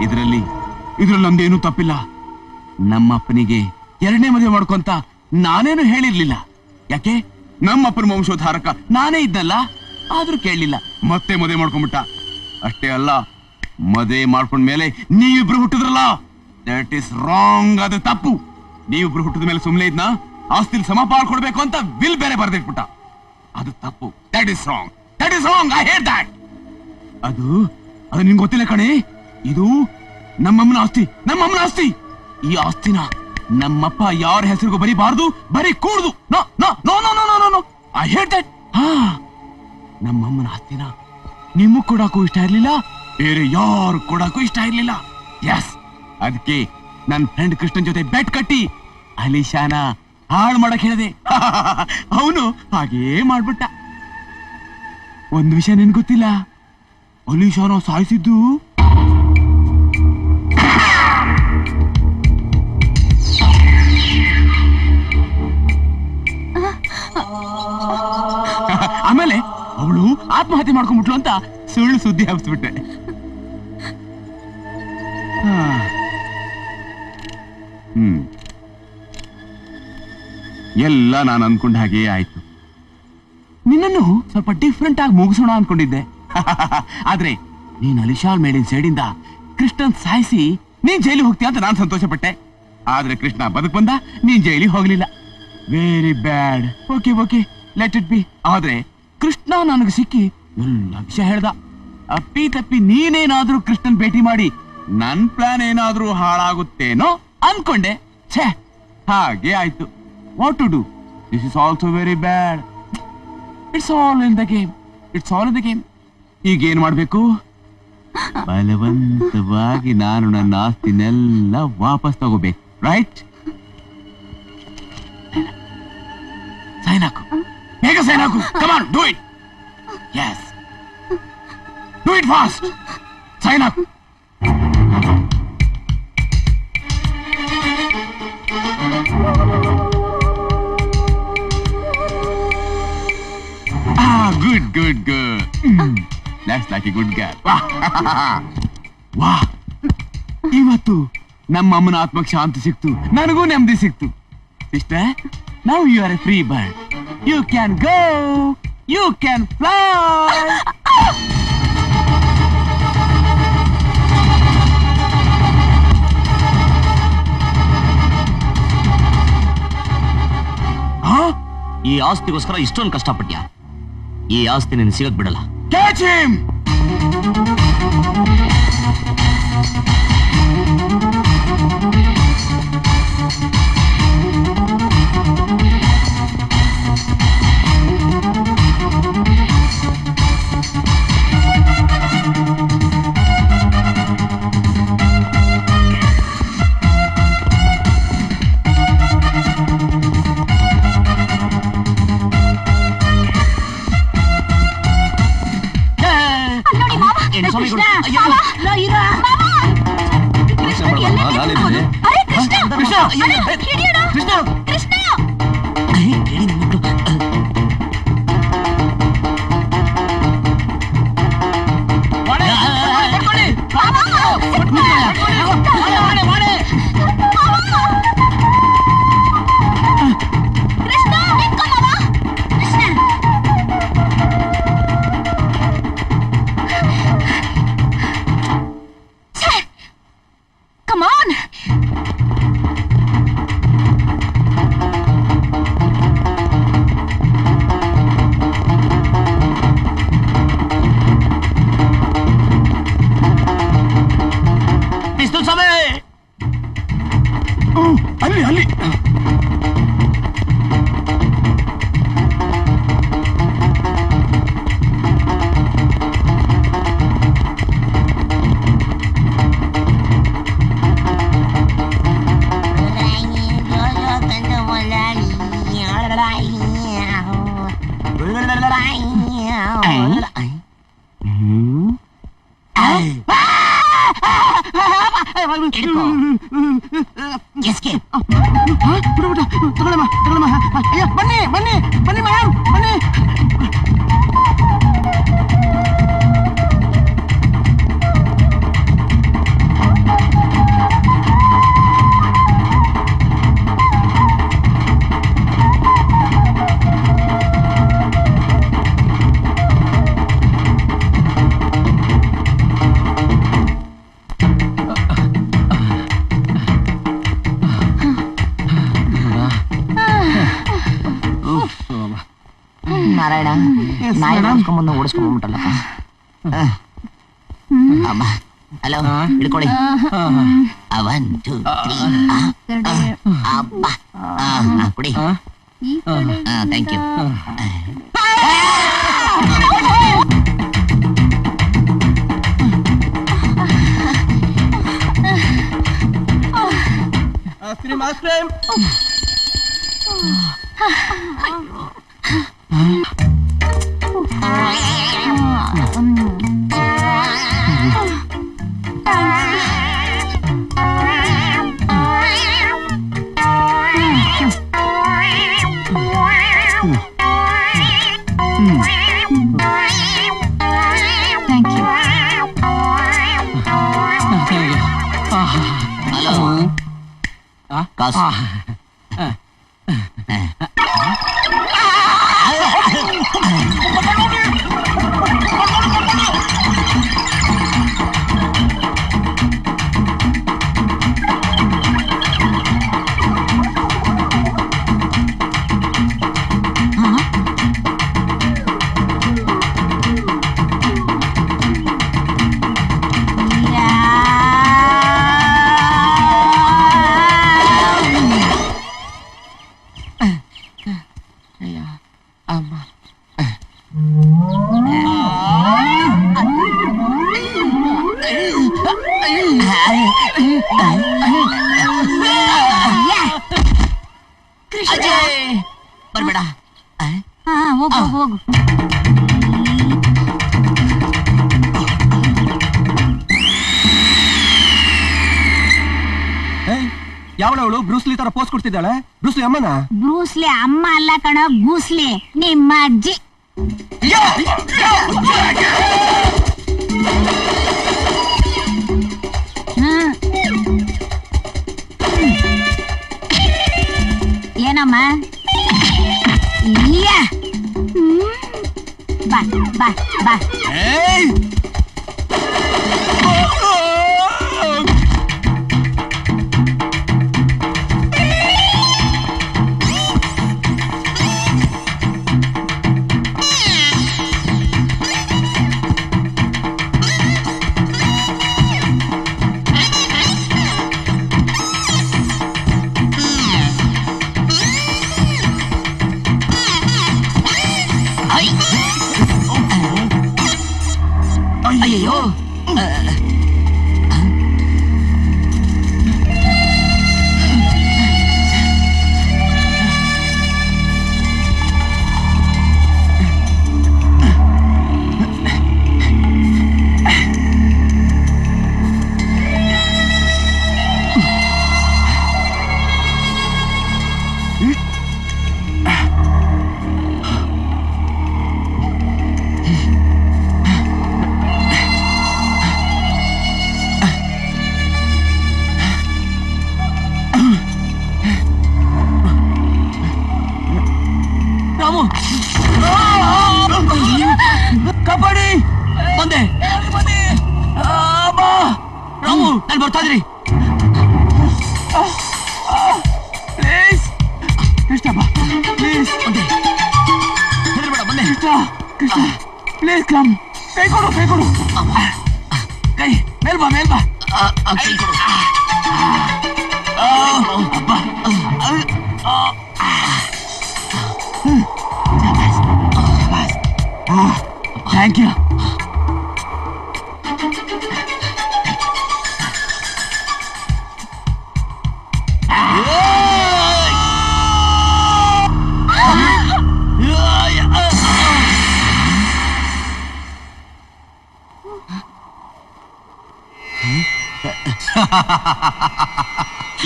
ಇದರಲ್ಲಿ ನಮ್ದೇನು ತಪ್ಪಿಲ್ಲ. ನಮ್ಮಪ್ಪನಿಗೆ ಎರಡನೇ ಮದುವೆ ಮಾಡ್ಕೊಂತ ನಾನೇನು ಹೇಳಿರ್ಲಿಲ್ಲ. ಯಾಕೆ? ನಮ್ಮಪ್ಪನ ವಂಶೋದ್ಧಾರಕ ನಾನೇ ಇದ್ದಲ್ಲ. ಆದ್ರೂ ಕೇಳಲಿಲ್ಲ, ಮತ್ತೆ ಮದುವೆ ಮಾಡ್ಕೊಂಡ್ಬಿಟ್ಟ. ಅಷ್ಟೇ ಅಲ್ಲ, ಮದುವೆ ಮಾಡ್ಕೊಂಡ್ಮೇಲೆ ನೀವಿಬ್ರು ಹುಟ್ಟಿದ್ರಲ್ಲ, ದಟ್ ಇಸ್ ರಾಂಗ್. ಅದು ತಪ್ಪು. ನೀವಿಬ್ರು ಹುಟ್ಟಿದ ಮೇಲೆ ಸುಮ್ಮನೆ ಇದ್ನ ಆಸ್ತಿಲ್ ಸಮಪಾಲ್ ಕೊಡ್ಬೇಕು ಅಂತ ಬಿಲ್ ಬೇರೆ ಬರ್ದಿಟ್ಬಿಟ್ಟ. ಅದು ತಪ್ಪು. That is wrong. That is wrong. I hate that. ಅದು ನಿಮ್ಗೆ ಗೊತ್ತಿಲ್ಲ ಕಣೆ. ಇದು ನಮ್ಮಮ್ಮನ ಆಸ್ತಿ. ಈ ಆಸ್ತಿನ ನಮ್ಮಪ್ಪ ಯಾರ ಹೆಸರಿಗೂ ಬರೀಬಾರ್ದು, ಬರೀ ಕೂಡುದು. No no no no no no no. I hate that. ನಮ್ಮಮ್ಮನ ಆಸ್ತಿನ ನಿಮಗ್ ಕೊಡಾಕು ಇಷ್ಟ ಇರ್ಲಿಲ್ಲ, ಬೇರೆ ಯಾರು ಕೊಡಾಕು ಇಷ್ಟ ಇರ್ಲಿಲ್ಲ. ಎಸ್, ಅದಕ್ಕೆ ನನ್ ಫ್ರೆಂಡ್ ಕೃಷ್ಣನ್ ಜೊತೆ ಬೆಟ್ ಕಟ್ಟಿ ಅಲಿಶಾನ ಹಾಳು ಮಾಡಕ್ ಹೇಳಿದೆ. ಅವನು ಹಾಗೇ ಮಾಡ್ಬಿಟ್ಟ. ಒಂದ್ ವಿಷಯ ನಿನ್ ಗೊತ್ತಿಲ್ಲ, ಅಲಿಶಾನ ಸಾಯಿಸಿದ್ದು ಆಮೇಲೆ ಅವಳು ಆತ್ಮಹತ್ಯೆ ಮಾಡ್ಕೊಂಡ್ಬಿಟ್ಲು ಅಂತ ಸುಳ್ಳು ಸುದ್ದಿ ಹಬ್ಬಿಸ್ಬಿಟ್ಟೆ. ಎಲ್ಲ ನಾನು ಅನ್ಕೊಂಡ ಹಾಗೆ ಆಯ್ತು. ನಿನ್ನನ್ನು ಸ್ವಲ್ಪ ಡಿಫ್ರೆಂಟ್ ಆಗಿ ಮುಗಿಸೋಣ ಅನ್ಕೊಂಡಿದ್ದೆ. ಆದ್ರೆ ನೀನ್ ಅಲಿಶಾಲ್ ಮೇಲಿನ ಸೈಡಿಂದ ಕೃಷ್ಣನ್ ಸಾಯಿಸಿ ನೀನ್ ಜೈಲಿಗೆ ಹೋಗ್ತೀಯ ಅಂತ ನಾನ್ ಸಂತೋಷ ಪಟ್ಟೆ. ಆದ್ರೆ ಕೃಷ್ಣ ಬದುಕ್ ಬಂದ, ನೀನ್ ಜೈಲಿಗೆ ಹೋಗ್ಲಿಲ್ಲ. Very bad. Okay let it be. ಆದ್ರೆ ಕೃಷ್ಣ ನನಗೆ ಸಿಕ್ಕಿ ಎಲ್ಲ ವಿಷಯ ಹೇಳ್ದ. ಅಪ್ಪಿ ತಪ್ಪಿ ನೀನೇನಾದ್ರೂ ಕೃಷ್ಣನ್ ಭೇಟಿ ಮಾಡಿ ನನ್ ಪ್ಲಾನ್ ಏನಾದ್ರೂ ಹಾಳಾಗುತ್ತೇನೋ ಅನ್ಕೊಂಡೆ. ಛೇ, ಹಾಗೆ ಆಯ್ತು. What to do? This is also very bad. It's all in the game. ಈಗ ಏನ್ ಮಾಡ್ಬೇಕು? ಬಲವಂತವಾಗಿ ನಾನು ನನ್ನ ಆಸ್ತಿನೆಲ್ಲ ವಾಪಸ್ ತಗೋಬೇಕು. ರೈಟ್? ಸೈನ್ ಹಾಕು, ಬೇಗ ಸೈನ್ ಹಾಕು. Come on, do it. Yes, do it fast. Sign ಹಾಕು. Good. That's like a good girl. ವಾಹ್, ಇವತ್ತು ನಮ್ಮ ಅಮ್ಮನ ಆತ್ಮಕ್ಕೆ ಶಾಂತಿ ಸಿಕ್ತು, ನನಗೂ ನೆಮ್ಮದಿ ಸಿಕ್ತು. Sister, now you are a free bird. You can go, you can fly. ಈ ಆಸ್ತಿಗೋಸ್ಕರ ಇಷ್ಟೊಂದು ಕಷ್ಟಪಟ್ಯಾ? ಈ ಆಸ್ತಿ ನಿನ್ನ ಸಿಗಕ್ ಬಿಡಲ್ಲ. Catch him! ಅಲ್ಲಿ ಬನ್ನಿ ನಾರಾಯಣ ನಾಯಿ ಓಡಿಸ್ಕೊಂಬಂದು ಓಡಿಸ್ಕೊಂಡ್ಬಿಟ್ಟಲ್ಲಪ್ಪ. ಅಮ್ಮ ಹಲೋ ಹಿಡ್ಕೊಳ್ಳಿ. 1 2 3 ಅಬ್ಬ ಕುಡಿ. Thank you. ಕಾಸು ಬರ್ಬೇಡ. ಹೋಗು. ಯಾವಳವಳು ಬ್ರೂಸ್ಲಿ ತರ ಪೋಸ್ ಕೊಡ್ತಿದ್ದಾಳೆ? ಬ್ರೂಸ್ಲಿ ಅಮ್ಮನ? ಬ್ರೂಸ್ಲಿ ಅಮ್ಮ ಅಲ್ಲ ಕಣ, ಗೂಸ್ಲಿ ನಿಮ್ಮ ಅಜ್ಜಿ. ಏನಮ್ಮ? ಬಾ ಬಾ ಬಾ. ಅಯ್ಯೋ ಕಬಡ್ಡಿ ಬಂದೆ. ರಾಮು ನಾನು ಬರ್ತಾ ಇದ್ರಿ. ಪ್ಲೀಸ್ ಕೃಷ್ಣ ಬಾ, ಪ್ಲೀಸ್. ಬಂದೆ, ಹೆದರ್ಬೇಡ, ಬಂದೆ. Krishna please come. ಕೈ ಕೊಡು, ಕೈ ಕೊಡು. ಕೈ ಮೇಲ್ ಬಾ, ಮೇಲ್ ಬಾ. ಕೈ ಕೊಡು. Thank you.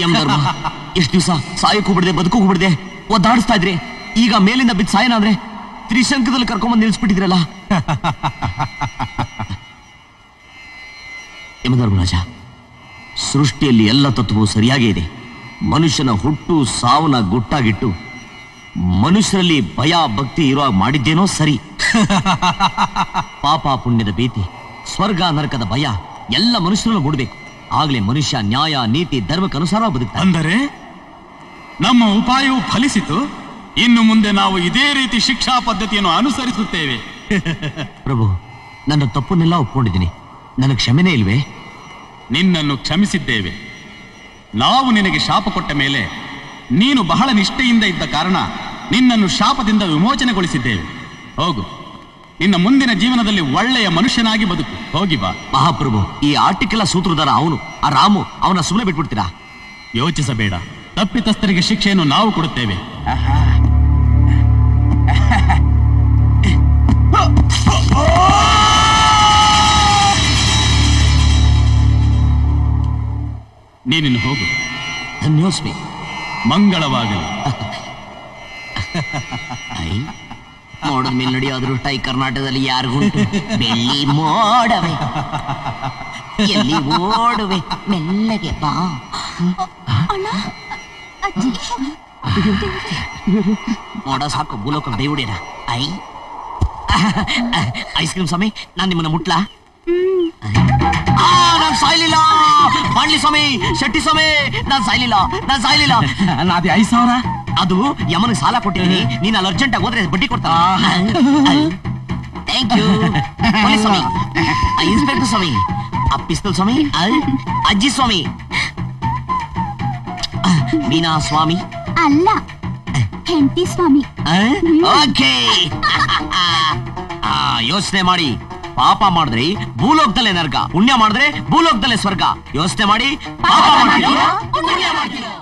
ಯಮಧರ್ಮ, ಎಷ್ಟು ದಿವಸ ಸಾಯಕ್ಕೂ ಬಿಡದೆ ಬದುಕೋಗೂ ಬಿಡದೆ ಒದ್ದಾಡಿಸ್ತಾ ಇದ್ರಿ. ಈಗ ಮೇಲಿಂದ ಬಿದ್ದು ಸಾಯನ ಅಂದ್ರೆ ತ್ರಿಶಂಕದಲ್ಲಿ ಕರ್ಕೊಂಬಂದು ನಿಲ್ಸ್ಬಿಟ್ಟಿದ್ರಲ್ಲ. ಯಮಧರ್ಮರಾಜ, ಸೃಷ್ಟಿಯಲ್ಲಿ ಎಲ್ಲ ತತ್ವವು ಸರಿಯಾಗೇ ಇದೆ. ಮನುಷ್ಯನ ಹುಟ್ಟು ಸಾವನ್ನ ಗುಟ್ಟಾಗಿಟ್ಟು ಮನುಷ್ಯರಲ್ಲಿ ಭಯ ಭಕ್ತಿ ಇರೋ ಮಾಡಿದ್ದೇನೋ ಸರಿ. ಪಾಪ ಪುಣ್ಯದ ಭೀತಿ, ಸ್ವರ್ಗ ನರಕದ ಭಯ ಎಲ್ಲ ಮನುಷ್ಯರಲ್ಲೂ ಮೂಡಬೇಕು. ಆಗ್ಲೇ ಮನುಷ್ಯ ನ್ಯಾಯ ನೀತಿ ಧರ್ಮಕ್ಕನುಸಾರ ಬದುಕ್ತಾನೆ. ಅಂದರೆ ನಮ್ಮ ಉಪಾಯವು ಫಲಿಸಿತು. ಇನ್ನು ಮುಂದೆ ನಾವು ಇದೇ ರೀತಿ ಶಿಕ್ಷಾ ಪದ್ಧತಿಯನ್ನು ಅನುಸರಿಸುತ್ತೇವೆ. ಪ್ರಭು, ನನ್ನ ತಪ್ಪನ್ನೆಲ್ಲ ಒಪ್ಕೊಂಡಿದ್ದೀನಿ. ನನಗೆ ಕ್ಷಮೆನೇ ಇಲ್ವೇ? ನಿನ್ನನ್ನು ಕ್ಷಮಿಸಿದ್ದೇವೆ. ನಾವು ನಿನಗೆ ಶಾಪ ಕೊಟ್ಟ ಮೇಲೆ ನೀನು ಬಹಳ ನಿಷ್ಠೆಯಿಂದ ಇದ್ದ ಕಾರಣ ನಿನ್ನನ್ನು ಶಾಪದಿಂದ ವಿಮೋಚನೆಗೊಳಿಸಿದ್ದೇವೆ. ಹೋಗು, ನಿನ್ನ ಮುಂದಿನ ಜೀವನದಲ್ಲಿ ಒಳ್ಳೆಯ ಮನುಷ್ಯನಾಗಿ ಬದುಕು. ಹೋಗಿ ಬಾ. ಮಹಾಪ್ರಭು, ಈ ಆರ್ಟಿಕಲ್ ಸೂತ್ರಧಾರ ಅವನು, ಆ ರಾಮು, ಅವನ ಸುಮ್ಮನೆ ಬಿಟ್ಬಿಡ್ತೀರಾ? ಯೋಚಿಸಬೇಡ, ತಪ್ಪಿತಸ್ಥರಿಗೆ ಶಿಕ್ಷೆಯನ್ನು ನಾವು ಕೊಡುತ್ತೇವೆ. ನೀನಿನ್ನು ಹೋಗು. ಧನ್ಯೋಸ್ಮಿ. ಮಂಗಳವಾಗಲಿ. ಮೋಡದ ಮೇಲೆ ನಡೆಯೋ ಅದೃಷ್ಟ ಈ ಕರ್ನಾಟಕದಲ್ಲಿ ಯಾರಿಗುಂಟು? ಬೆಳ್ಳಿ ಮೋಡವೆ ಎಲ್ಲಿ ಓಡುವೆ, ಮೆಲ್ಲಗೆ ಬಾ. ಮೋಡ ಸಾಕು, ಭೂಲೋಕ ದೈವಡಿರ. ಐಸ್ ಕ್ರೀಮ್ ಸ್ವಾಮಿ, ನಾನ್ ನಿಮ್ಮನ್ನ ಮುಟ್ಲಾ? ನಾನ್ ಸಾಯ್ಲಿಲ್ಲ. ಮಾಡ್ಲಿ ಸ್ವಾಮಿ, ಶೆಟ್ಟಿ ಸ್ವಾಮಿ, ನಾನ್ ಸಾಯ್ಲಿಲ್ಲ. ನಾದಿ 5,000. ಅದು ಯಮನಿಗೆ ಸಾಲ ಕೊಟ್ಟಿದ್ದೀನಿ. ನೀನು ಅಲ್ಲಿ ಅರ್ಜೆಂಟ್ ಆಗಿ ಹೋದ್ರೆ ಬಡ್ಡಿ ಕೊಡ್ತಾ. Thank you. ಪೊಲೀಸ್ ಸ್ವಾಮಿ, ಇನ್ಸ್ಪೆಕ್ಟರ್ ಸ್ವಾಮಿ, ಆ ಪಿಸ್ತೂಲ್ ಸ್ವಾಮಿ, ಅಜ್ಜಿ ಸ್ವಾಮಿ, ಮೀನಾ ಸ್ವಾಮಿ ಅಲ್ಲ, ಹೆಂಡತಿ ಸ್ವಾಮಿ. ಓಕೆ. ಯೋಚನೆ ಮಾಡಿ. ಪಾಪ ಮಾಡಿದ್ರಿ ಭೂಲೋಕದಲ್ಲೇ ನರ್ಕ, ಪುಣ್ಯ ಮಾಡಿದ್ರೆ ಭೂಲೋಕದಲ್ಲೇ ಸ್ವರ್ಗ. ಯೋಚನೆ ಮಾಡಿ. ಪಾಪ ಮಾಡ್ತೀರೋ, ಪುಣ್ಯ ಮಾಡ್ತೀರೋ?